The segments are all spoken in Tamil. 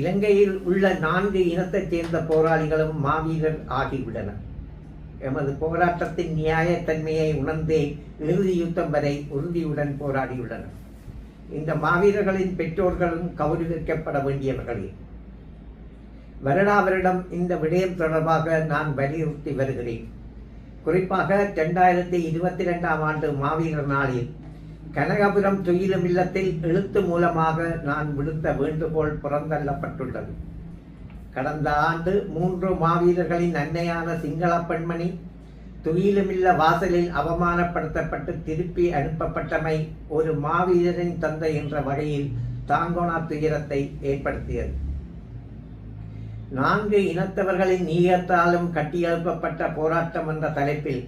இலங்கையில் உள்ள 4 இனத்தைச் சேர்ந்த போராளிகளும் மாவீரர் ஆகிவிட்டனர். எமது போராட்டத்தின் நியாயத்தன்மையை உணர்ந்தே இறுதி யுத்தம் வரை உறுதியுடன் போராடியுள்ளனர். இந்த மாவீரர்களின் பெற்றோர்களும் கௌரவிக்கப்பட வேண்டியவர்களே. வருடா வருடம் இந்த விடயம் தொடர்பாக நான் வலியுறுத்தி வருகிறேன். குறிப்பாக 2022ஆம் ஆண்டு மாவீரர் நாளில் கனகபுரம் துயிலும் இல்லத்தில் எழுத்து மூலமாக நான் விடுத்த வேண்டுகோள் புறந்தள்ளப்பட்டுள்ளது. கடந்த ஆண்டு 3 மாவீரர்களின் அன்னையான சிங்கள பெண்மணி துயிலுமில்ல வாசலில் அவமானப்படுத்தப்பட்டு திருப்பி அனுப்பப்பட்டமை ஒரு மாவீரரின் தந்தை என்ற வகையில் தாங்கோனா துயரத்தை ஏற்படுத்தியது. 4 இனத்தவர்களின் நீயத்தாலும் கட்டியெழுப்பப்பட்ட போராட்டம் என்ற தலைப்பில்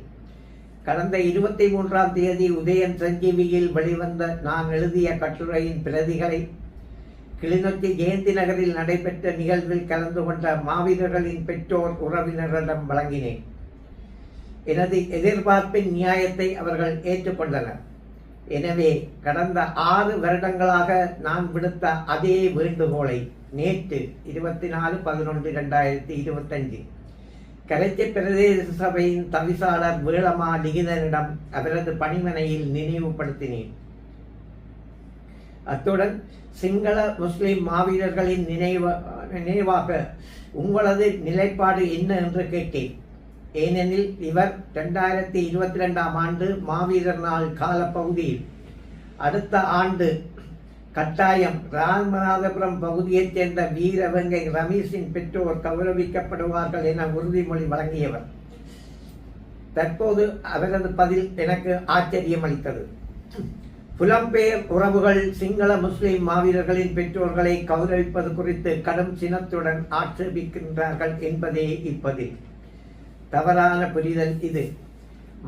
கடந்த 23ஆம் தேதி உதயன் சஞ்சீவியில் வெளிவந்த நான் எழுதிய கட்டுரையின் பிரதிகளை கிளிநொச்சி ஜெயந்தி நகரில் நடைபெற்ற நிகழ்வில் கலந்து கொண்ட மாவீரர்களின் பெற்றோர் உறவினர்களிடம் வழங்கினேன். எனது எதிர்பார்ப்பின் நியாயத்தை அவர்கள் ஏற்றுக்கொண்டனர். எனவே கடந்த 6 வருடங்களாக நான் விடுத்த அதே வேண்டுகோளை நேற்று 24/11/2025 கரைச்சி பிரதேச சபையின் தவிசாளர் வேளமா லிகிதனிடம் அவரது பணிமனையில் நினைவுபடுத்தினேன். அத்துடன் சிங்கள முஸ்லிம் மாவீரர்களின் நினைவாக உங்களது நிலைப்பாடு என்ன என்று கேட்டேன். ஏனெனில் இவர் 2022ஆம் ஆண்டு மாவீரர் நாள் காலப்பகுதியில் அடுத்த ஆண்டு கட்டாயம் ராமநாதபுரம் பகுதியைச் சேர்ந்த வீரவங்கை ரமேஷின் பெற்றோர் கௌரவிக்கப்படுவார்கள் என உறுதிமொழி வழங்கியவர். தற்போது அவரது பதில் எனக்கு ஆச்சரியம் அளித்தது. புலம்பெயர் உறவுகள் சிங்கள முஸ்லிம் மாவீரர்களின் பெற்றோர்களை கௌரவிப்பது குறித்து கடும் சினத்துடன் ஆட்சேபிக்கின்றார்கள் என்பதே இப்பதில். தவறான புரிதல் இது.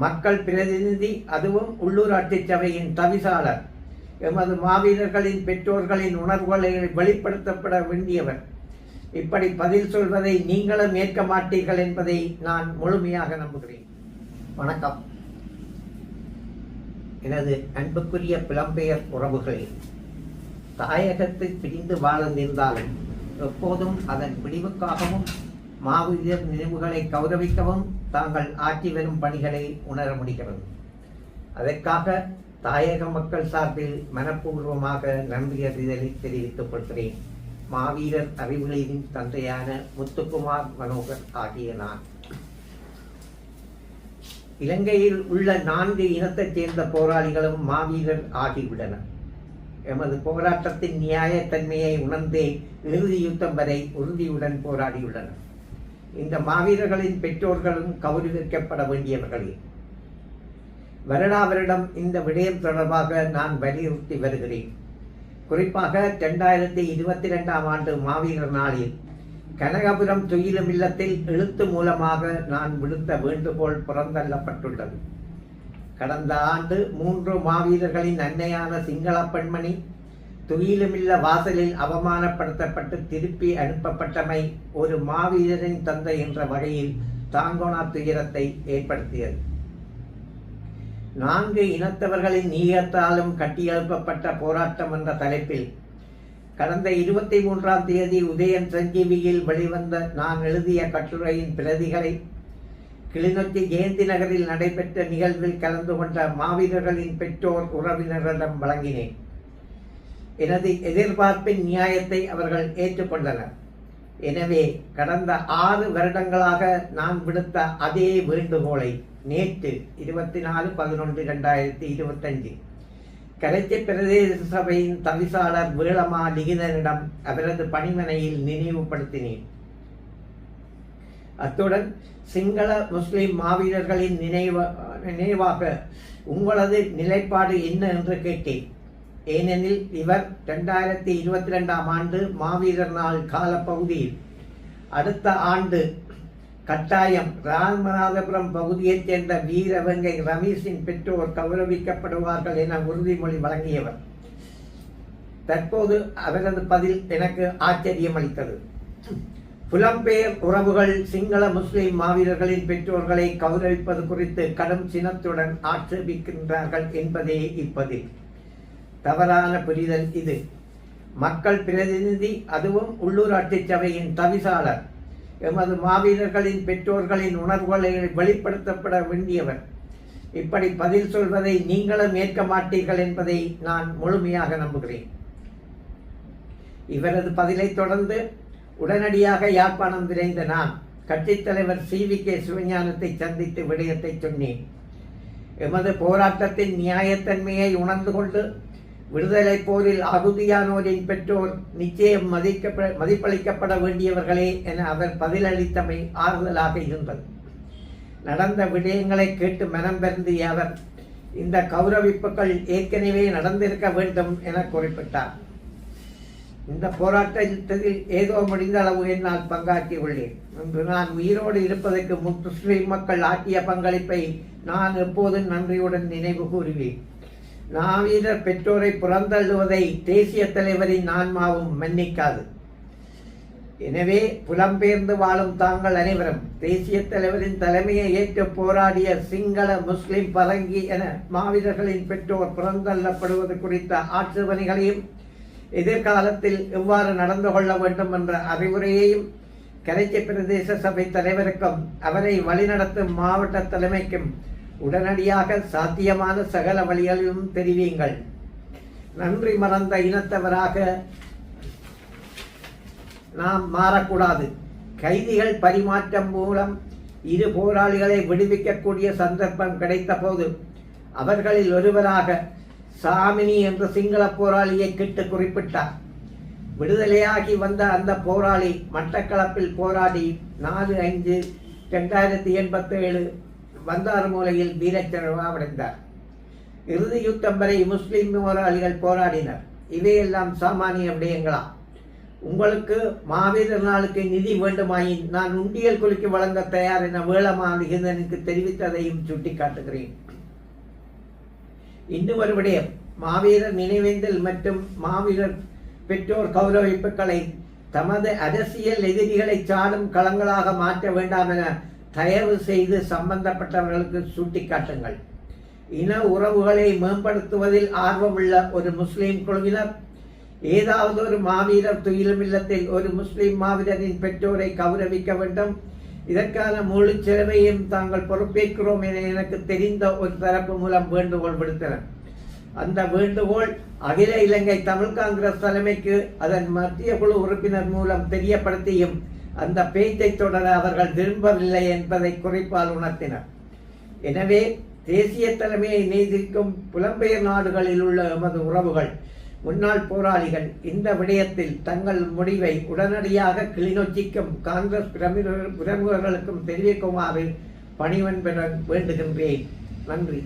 மக்கள் பிரதிநிதி, அதுவும் உள்ளூராட்சி சபையின் தவிசாளர், எமது மாவீரர்களின் பெற்றோர்களின் உணர்வுகளை வெளிப்படுத்தப்பட வேண்டியவர். இப்படி பதில் சொல்வதை நீங்களும் ஏற்க மாட்டீர்கள் என்பதை நான் முழுமையாக நம்புகிறேன். வணக்கம். எனது அன்புக்குரிய புலம்பெயர் உறவுகளே, தாயகத்தை பிரிந்து வாழ்ந்திருந்தாலும் எப்போதும் அதன் விடிவுக்காகவும் மாவீரர் நினைவுகளை கௌரவிக்கவும் தாங்கள் ஆற்றி வரும் பணிகளை உணர முடிகிறது. அதற்காக தாயக மக்கள் சார்பில் மனப்பூர்வமாக நன்றியறிதலை தெரிவித்துக் கொள்கிறேன். மாவீரர் அறிவுகளின் தந்தையான முத்துக்குமார் மனோகர் ஆகிய நான். இலங்கையில் உள்ள 4 இனத்தைச் சேர்ந்த போராளிகளும் மாவீரர் ஆகிவிட்டனர். எமது போராட்டத்தின் நியாயத்தன்மையை உணர்ந்தே இறுதி யுத்தம் வரை உறுதியுடன் போராடியுள்ளனர். இந்த மாவீரர்களின் பெற்றோர்களும் கௌரவிக்கப்பட வேண்டியவர்களே. வருடா வருடம் இந்த விடயம் தொடர்பாக நான் வலியுறுத்தி வருகிறேன். குறிப்பாக 2022ஆம் ஆண்டு மாவீரர் நாளில் கனகபுரம் துயிலும் இல்லத்தில் எழுத்து மூலமாக நான் விடுத்த வேண்டுகோள் புறந்தள்ளப்பட்டுள்ளது. கடந்த ஆண்டு 3 மாவீரர்களின் அன்னையான சிங்கள பெண்மணி துயிலுமில்ல வாசலில் அவமானப்படுத்தப்பட்டு திருப்பி அனுப்பப்பட்டமை ஒரு மாவீரரின் தந்தை என்ற வகையில் தாங்கோனா துயரத்தை ஏற்படுத்தியது. 4 இனத்தவர்களின் நீயத்தாலும் கட்டியெழுப்பப்பட்ட போராட்டம் என்ற தலைப்பில் கடந்த 23ஆம் தேதி உதயன் சஞ்சீவியில் வெளிவந்த நான் எழுதிய கட்டுரையின் பிரதிகளை கிளிநொச்சி ஜெயந்தி நகரில் நடைபெற்ற நிகழ்வில் கலந்து கொண்ட மாவீரர்களின் பெற்றோர் உறவினர்களிடம் வழங்கினேன். எனது எதிர்பார்ப்பின் நியாயத்தை அவர்கள் ஏற்றுக்கொண்டனர். எனவே கடந்த 6 வருடங்களாக நான் விடுத்த அதே வேண்டுகோளை நேற்று 24/11/2025 கரைச்சி பிரதேச சபையின் தவிசாளர் வேளமா லிகிதனிடம் அவரது பணிமனையில் நினைவுபடுத்தினேன். அத்துடன் சிங்கள முஸ்லிம் மாவீரர்களின் நினைவாக உங்களது நிலைப்பாடு என்ன என்று கேட்டேன். ஏனெனில் இவர் 2022ஆம் ஆண்டு மாவீரர் நாள் காலப்பகுதியில் அடுத்த ஆண்டு கட்டாயம் ராமநாதபுரம் பகுதியைச் சேர்ந்த வீரவங்கை ரமேஷின் பெற்றோர் கௌரவிக்கப்படுவார்கள் என உறுதிமொழி வழங்கியவர். தற்போது அவரது பதில் எனக்கு ஆச்சரியம் அளித்தது. புலம்பெயர் உறவுகள் சிங்கள முஸ்லிம் மாவீரர்களின் பெற்றோர்களை கௌரவிப்பது குறித்து கடும் சினத்துடன் ஆட்சேபிக்கின்றார்கள் என்பதே இப்பதில். தவறான புரிதல் இது. மக்கள் பிரதிநிதி, அதுவும் உள்ளூராட்சி சபையின் தவிசாளர். எமது மாவீரர்களின் பெற்றோர்களின் உணர்வுகளை வெளிப்படுத்தப்பட வேண்டியவர். இப்படி பதில் சொல்வதை நீங்களும் ஏற்க மாட்டீர்கள் என்பதை நான் முழுமையாக நம்புகிறேன். இவரது பதிலை தொடர்ந்து உடனடியாக யாழ்ப்பாணம் விரைந்த நான் கட்சித் தலைவர் CVK சிவஞானத்தை சந்தித்து விடயத்தை சொன்னேன். எமது போராட்டத்தின் நியாயத்தன்மையை உணர்ந்து கொண்டு விடுதலை போரில் அகுதியானோரின் பெற்றோர் நிச்சயம் மதிப்பளிக்கப்பட வேண்டியவர்களே என அவர் பதிலளித்தமை ஆறுதலாக இருந்தது. நடந்த விடயங்களை கேட்டு மனம் வருந்திய அவர் இந்த கௌரவிப்புகள் ஏற்கனவே நடந்திருக்க வேண்டும் என குறிப்பிட்டார். இந்த போராட்டத்தில் ஏதோ முடிந்த அளவு என்னால் பங்காற்றியுள்ளேன். இன்று நான் உயிரோடு இருப்பதற்கு முஸ்லிம் மக்கள் ஆற்றிய பங்களிப்பை நான் எப்போதும் நன்றியுடன் நினைவு கூறுவேன். மாவீரர் பெற்றோரை புறந்தள்ளுவதை தேசிய தலைவரின் ஆன்மாவும் மன்னிக்காது. எனவே புலம்பெயர்ந்து வாழும் தாங்கள் அனைவரும் தேசிய தலைவரின் தலைமையை ஏற்று போராடிய சிங்கள, முஸ்லிம், பரங்கி என மாவீரர்களின் பெற்றோர் புறந்தள்ளப்படுவது குறித்த ஆட்சேபனைகளையும் எதிர்காலத்தில் எவ்வாறு நடந்து கொள்ள வேண்டும் என்ற அறிவுரையையும் கரைச்சி பிரதேச சபை தலைவருக்கும் அவரை வழிநடத்தும் மாவட்ட தலைமைக்கும் உடனடியாக சாத்தியமான சகல வழிகளிலும் தெரிவியுங்கள். நன்றி மறந்த இனத்தவராக நாம் மாறக்கூடாது. கைதிகள் பரிமாற்றம் மூலம் இரு போராளிகளை விடுவிக்கக்கூடிய சந்தர்ப்பம் கிடைத்த போது அவர்களில் ஒருவராக சாமினி என்ற சிங்கள போராளியை கிட்டு குறிப்பிட்டார். விடுதலையாகி வந்த அந்த போராளி மட்டக்களப்பில் போராடி 4/5/2087 வந்தாறுமூலையில் வீரச்சரவாவடைந்தார். இறுதி யுத்தம் வரை முஸ்லிம் போராளிகள் போராடினர். இவையெல்லாம் சாமானிய விடயங்களா? உங்களுக்கு மாவீரர் நாளுக்கு நிதி வேண்டுமாயின் நான் உண்டியல் குலுக்கி வழங்க தயார் என வேளமாளிகனுக்கு தெரிவித்ததையும் சுட்டிக்காட்டுகிறேன். இன்னும் ஒரு விடயம், மாவீரர் நினைவேந்தல் மற்றும் மாவீரர் பெற்றோர் கௌரவிப்புகளை தமது அரசியல் எதிரிகளை சாடும் களங்களாக மாற்ற வேண்டாம் என தயவு செய்து சம்பந்தப்பட்டவர்களுக்கு சுட்டிக்காட்டுங்கள். இன உறவுகளை மேம்படுத்துவதில் ஆர்வமுள்ள ஒரு முஸ்லிம் குழுவினர் ஏதாவது ஒரு மாவீரர் துயிலும் இல்லத்தில் ஒரு முஸ்லிம் மாவீரரின் பெற்றோரை கௌரவிக்க வேண்டும். இதற்கான முழு செலவையும் தாங்கள் பொறுப்பேற்கிறோம் என எனக்கு தெரிந்த ஒரு தரப்பு மூலம் வேண்டுகோள் விடுத்தனர். அந்த வேண்டுகோள் அகில இலங்கை தமிழ் காங்கிரஸ் தலைமைக்கு அதன் மத்திய குழு உறுப்பினர் மூலம் தெரியப்படுத்தியும் அந்த பேச்சை தொடர அவர்கள் விரும்பவில்லை என்பதை குறிப்பால் உணர்த்தினர். எனவே தேசிய தலைமையை நேசிக்கும் புலம்பெயர் நாடுகளில் உள்ள எமது உறவுகள், முன்னாள் போராளிகள் இந்த விடயத்தில் தங்கள் முடிவை உடனடியாக கிளிநொச்சிக்கும் காங்கிரஸ் பிரமுகர்களுக்கும் தெரிவிக்குமாறு பணிவன்புடன் வேண்டுகின்றேன். நன்றி.